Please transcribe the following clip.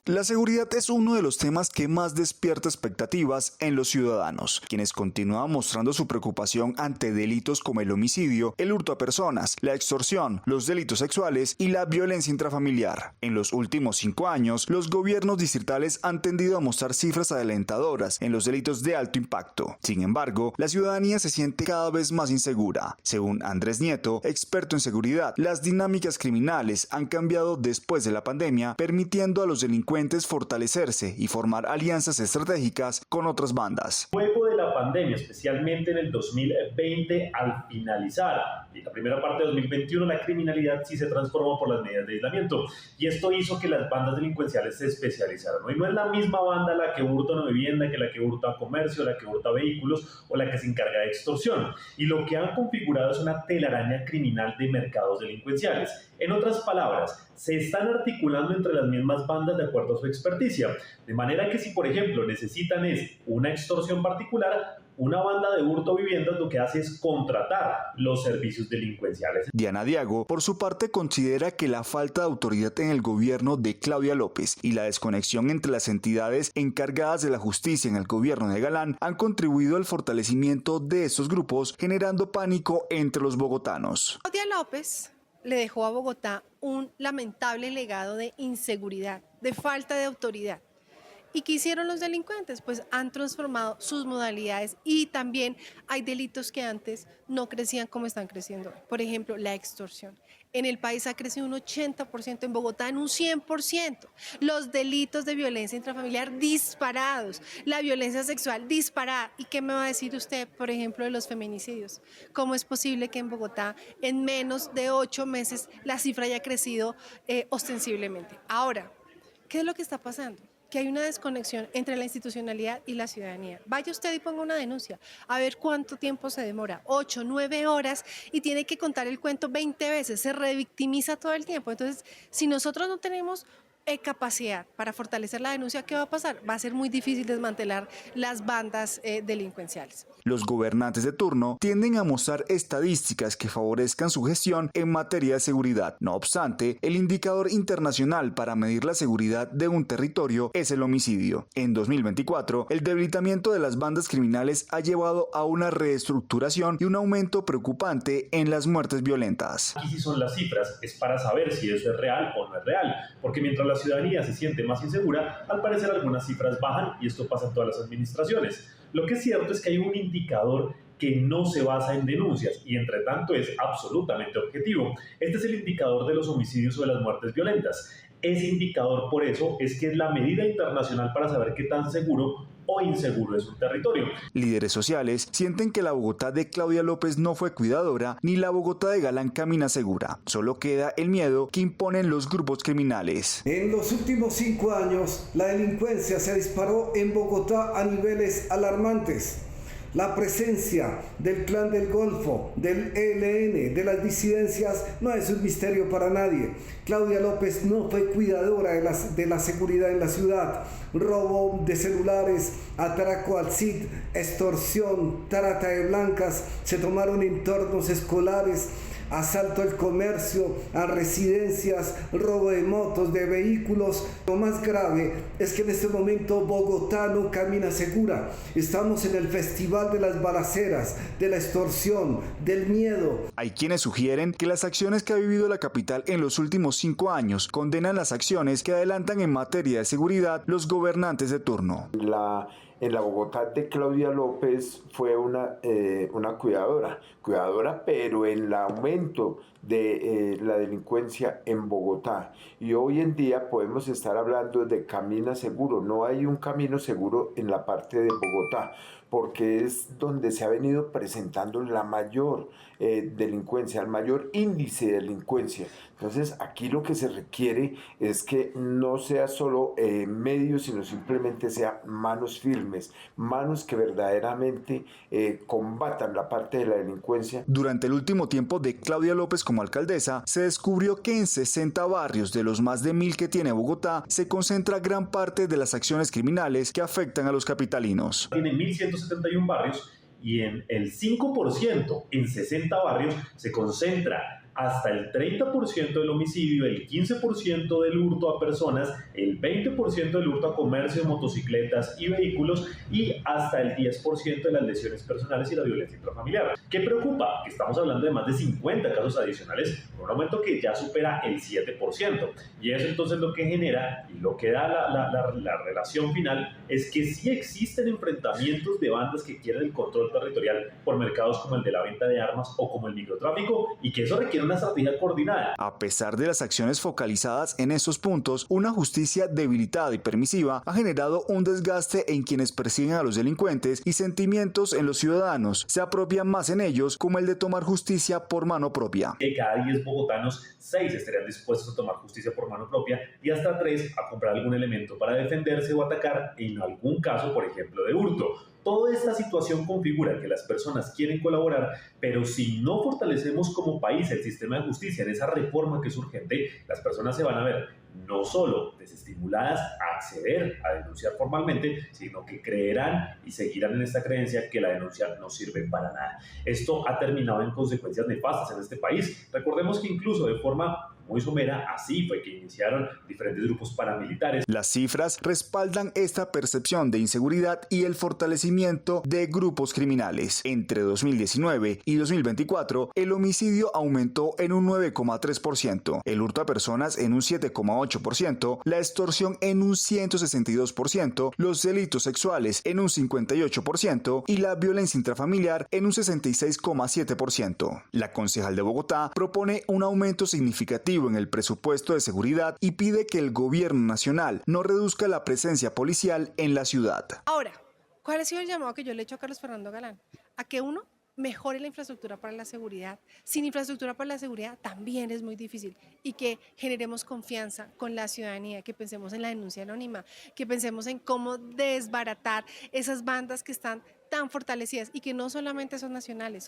La seguridad es uno de los temas que más despierta expectativas en los ciudadanos, quienes continúan mostrando su preocupación ante delitos como el homicidio, el hurto a personas, la extorsión, los delitos sexuales y la violencia intrafamiliar. En los últimos 5 años, los gobiernos distritales han tendido a mostrar cifras alentadoras en los delitos de alto impacto. Sin embargo, la ciudadanía se siente cada vez más insegura. Según Andrés Nieto, experto en seguridad, las dinámicas criminales han cambiado después de la pandemia, permitiendo a los delincuentes fortalecerse y formar alianzas estratégicas con otras bandas. Luego de la pandemia, especialmente en el 2020, al finalizar y la primera parte de 2021, la criminalidad sí se transformó por las medidas de aislamiento, y esto hizo que las bandas delincuenciales se especializaran. Hoy no es la misma banda la que hurta una vivienda que la que hurta comercio, la que hurta vehículos o la que se encarga de extorsión, y lo que han configurado es una telaraña criminal de mercados delincuenciales. En otras palabras, se están articulando entre las mismas bandas de acuerdo a su experticia, de manera que si por ejemplo necesitan una extorsión particular, una banda de hurto a viviendas lo que hace es contratar los servicios delincuenciales. Diana Diago, por su parte, considera que la falta de autoridad en el gobierno de Claudia López y la desconexión entre las entidades encargadas de la justicia en el gobierno de Galán han contribuido al fortalecimiento de estos grupos, generando pánico entre los bogotanos. Claudia López le dejó a Bogotá un lamentable legado de inseguridad, de falta de autoridad. ¿Y qué hicieron los delincuentes? Pues han transformado sus modalidades, y también hay delitos que antes no crecían como están creciendo hoy. Por ejemplo, la extorsión. En el país ha crecido un 80%, en Bogotá en un 100%. Los delitos de violencia intrafamiliar disparados, la violencia sexual disparada. ¿Y qué me va a decir usted, por ejemplo, de los feminicidios? ¿Cómo es posible que en Bogotá en menos de 8 meses la cifra haya crecido ostensiblemente? Ahora, ¿qué es lo que está pasando? Que hay una desconexión entre la institucionalidad y la ciudadanía. Vaya usted y ponga una denuncia, a ver cuánto tiempo se demora, 8, 9 horas, y tiene que contar el cuento 20 veces, se revictimiza todo el tiempo. Entonces, si nosotros no tenemos capacidad para fortalecer la denuncia, ¿qué va a pasar? Va a ser muy difícil desmantelar las bandas delincuenciales. Los gobernantes de turno tienden a mostrar estadísticas que favorezcan su gestión en materia de seguridad. No obstante, el indicador internacional para medir la seguridad de un territorio es el homicidio. En 2024, el debilitamiento de las bandas criminales ha llevado a una reestructuración y un aumento preocupante en las muertes violentas. Aquí sí son las cifras, es para saber si eso es real o no es real, porque mientras la ciudadanía se siente más insegura, al parecer algunas cifras bajan, y esto pasa en todas las administraciones. Lo que es cierto es que hay un indicador que no se basa en denuncias y entre tanto es absolutamente objetivo. Este es el indicador de los homicidios o de las muertes violentas. Ese indicador, por eso, es que es la medida internacional para saber qué tan seguro o inseguro es un territorio. Líderes sociales sienten que la Bogotá de Claudia López no fue cuidadora, ni la Bogotá de Galán camina segura. Solo queda el miedo que imponen los grupos criminales. En los últimos 5 años, la delincuencia se disparó en Bogotá a niveles alarmantes. La presencia del Clan del Golfo, del ELN, de las disidencias, no es un misterio para nadie. Claudia López no fue cuidadora de la seguridad en la ciudad. Robo de celulares, atraco al CID, extorsión, trata de blancas, se tomaron entornos escolares, asalto al comercio, a residencias, robo de motos, de vehículos. Lo más grave es que en este momento Bogotá no camina segura. Estamos en el festival de las balaceras, de la extorsión, del miedo. Hay quienes sugieren que las acciones que ha vivido la capital en los últimos 5 años condenan las acciones que adelantan en materia de seguridad los gobernantes de turno. En la Bogotá de Claudia López fue una cuidadora, pero en el aumento de la delincuencia en Bogotá. Y hoy en día podemos estar hablando de camina seguro. No hay un camino seguro en la parte de Bogotá, porque es donde se ha venido presentando la mayor delincuencia, el mayor índice de delincuencia. Entonces aquí lo que se requiere es que no sea solo medios, sino simplemente sea manos firmes, manos que verdaderamente combatan la parte de la delincuencia. Durante el último tiempo de Claudia López como alcaldesa, se descubrió que en 60 barrios de los más de 1000 que tiene Bogotá, se concentra gran parte de las acciones criminales que afectan a los capitalinos. Tiene 1171 barrios y en el 5%, en 60 barrios, se concentra hasta el 30% del homicidio, el 15% del hurto a personas, el 20% del hurto a comercio de motocicletas y vehículos y hasta el 10% de las lesiones personales y la violencia intrafamiliar. ¿Qué preocupa? Que estamos hablando de más de 50 casos adicionales, con un aumento que ya supera el 7%. Y eso entonces lo que genera y lo que da la relación final es que sí existen enfrentamientos de bandas que quieren el control territorial por mercados como el de la venta de armas o como el microtráfico, y que eso requiere una estrategia coordinada. A pesar de las acciones focalizadas en estos puntos, una justicia debilitada y permisiva ha generado un desgaste en quienes persiguen a los delincuentes y sentimientos en los ciudadanos se apropian más en ellos, como el de tomar justicia por mano propia. De cada 10 bogotanos, 6 estarían dispuestos a tomar justicia por mano propia y hasta 3 a comprar algún elemento para defenderse o atacar en algún caso, por ejemplo, de hurto. Toda esta situación configura que las personas quieren colaborar, pero si no fortalecemos como país el sistema de justicia en esa reforma que es urgente, las personas se van a ver no solo desestimuladas a acceder a denunciar formalmente, sino que creerán y seguirán en esta creencia que la denuncia no sirve para nada. Esto ha terminado en consecuencias nefastas en este país. Recordemos que incluso de forma muy somera, así fue que iniciaron diferentes grupos paramilitares. Las cifras respaldan esta percepción de inseguridad y el fortalecimiento de grupos criminales. Entre 2019 y 2024, el homicidio aumentó en un 9,3%, el hurto a personas en un 7,8%, la extorsión en un 162%, los delitos sexuales en un 58% y la violencia intrafamiliar en un 66,7%. La concejal de Bogotá propone un aumento significativo en el presupuesto de seguridad y pide que el gobierno nacional no reduzca la presencia policial en la ciudad. Ahora, ¿cuál ha sido el llamado que yo le he hecho a Carlos Fernando Galán? A que uno mejore la infraestructura para la seguridad. Sin infraestructura para la seguridad también es muy difícil, y que generemos confianza con la ciudadanía, que pensemos en la denuncia anónima, que pensemos en cómo desbaratar esas bandas que están tan fortalecidas y que no solamente son nacionales,